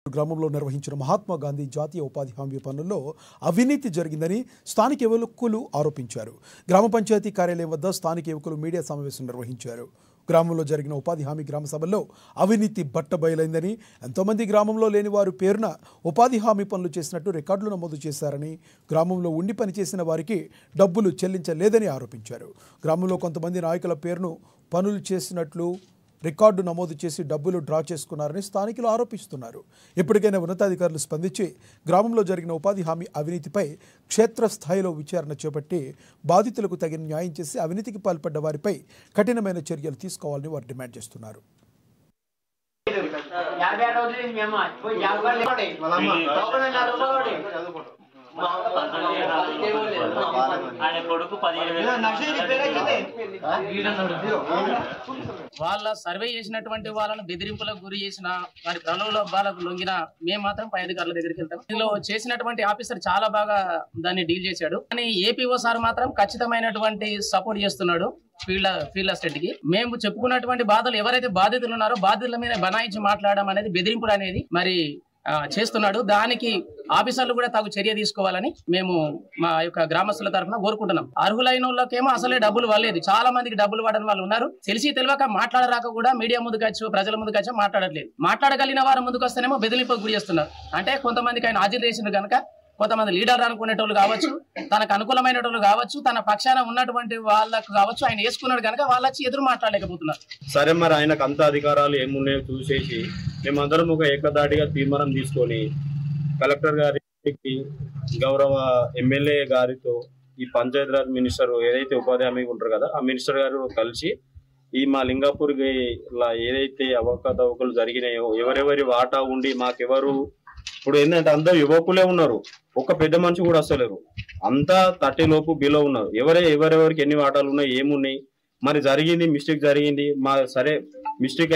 గ్రామంలో నిర్వహించిన మహాత్మా గాంధీ జాతీయ ఉపాధి హామీ పనుల్లో అవినీతి జరిగిందని స్థానిక యువకులు ఆరోపించారు. గ్రామ పంచాయతీ కార్యాలయం వద్ద స్థానిక యువకులు మీడియా సమావేశం నిర్వహించారు. గ్రామంలో జరిగిన ఉపాధి హామీ గ్రామ సభల్లో అవినీతి బట్టబయలైందని, ఎంతోమంది గ్రామంలో లేని వారు పేరున ఉపాధి హామీ పనులు చేసినట్టు రికార్డులు నమోదు చేశారని, గ్రామంలో ఉండి పనిచేసిన వారికి డబ్బులు చెల్లించలేదని ఆరోపించారు. గ్రామంలో కొంతమంది నాయకుల పేరును పనులు చేసినట్లు రికార్డు నమోదు చేసి డబ్బులు డ్రా చేసుకున్నారని స్థానికులు ఆరోపిస్తున్నారు. ఇప్పటికైనా ఉన్నతాధికారులు స్పందించి గ్రామంలో జరిగిన ఉపాధి హామీ అవినీతిపై క్షేత్రస్థాయిలో విచారణ చేపట్టి బాధితులకు తగిన న్యాయం చేసి అవినీతికి పాల్పడ్డ వారిపై కఠినమైన చర్యలు తీసుకోవాలని వారు డిమాండ్ చేస్తున్నారు. వాళ్ళ సర్వే చేసినటువంటి వాళ్ళను బెదిరింపులకు గురి చేసిన వారి ప్రలోభాలకు లొంగిన మేము మాత్రం పై అధికారుల దగ్గరికి వెళ్తాం. ఇందులో చేసినటువంటి ఆఫీసర్ చాలా బాగా దాన్ని డీల్ చేశాడు. కానీ ఏపీఓ సార్ మాత్రం ఖచ్చితమైనటువంటి సపోర్ట్ చేస్తున్నాడు. ఫీల్డ్ అసిస్టెంట్ కి మేము చెప్పుకున్నటువంటి బాధలు ఎవరైతే బాధితులు ఉన్నారో బాధితుల మీద బనాయించి మాట్లాడడం అనేది, బెదిరింపుడు అనేది మరి చేస్తున్నాడు. దానికి ఆఫీసర్లు కూడా తగు చర్య తీసుకోవాలని మేము మా యొక్క గ్రామస్తుల తరఫున కోరుకుంటున్నాం. అర్హులైన వాళ్ళకేమో అసలే డబ్బులు పడలేదు. చాలా మందికి డబ్బులు పడని వాళ్ళు ఉన్నారు. తెలిసి తెలియక మాట్లాడరాక కూడా మీడియా ముందుకు వచ్చి ప్రజల ముందుకు వచ్చి మాట్లాడట్లేదు. మాట్లాడగలిగిన వారు ముందుకు వస్తేనేమో బెదిరింపుకు గురి చేస్తున్నారు. అంటే కొంతమందికి ఆయన హాజరు చేసిండు కనుక కొంతమంది లీడర్ అనుకునేటోళ్ళు కావచ్చు, తనకు అనుకూలమైనటోళ్ళు కావచ్చు, తన పక్షాన ఉన్నటువంటి వాళ్ళకు కావచ్చు, ఆయన వేసుకున్నాడు కనుక వాళ్ళు వచ్చి ఎదురు మాట్లాడలేకపోతున్నారు. సరే, మరి ఆయనకు అంత అధికారాలు ఏమున్నాయో చూసేసి మేమందరం ఒక ఏకదాటిగా తీర్మానం తీసుకొని కలెక్టర్ గారికి, గౌరవ ఎమ్మెల్యే గారితో, ఈ పంచాయతీరాజ్ మినిస్టర్ ఏదైతే ఉపాధి హామీ ఉంటారు కదా, ఆ మినిస్టర్ గారు కలిసి ఈ మా లింగాపూర్ ఏదైతే అవకతవకలు జరిగినాయో, ఎవరెవరి వాటా ఉండి మాకెవరు, ఇప్పుడు ఏంటంటే అందరూ యువకులే ఉన్నారు, ఒక్క పెద్ద మనిషి కూడా వస్తలేరు, అంతా 30 లోపు బిలో ఉన్నారు. ఎవరెవరికి ఎన్ని వాటాలు ఉన్నాయి, ఏమున్నాయి, మరి జరిగింది మిస్టేక్ జరిగింది, మా సరే మిస్టేక్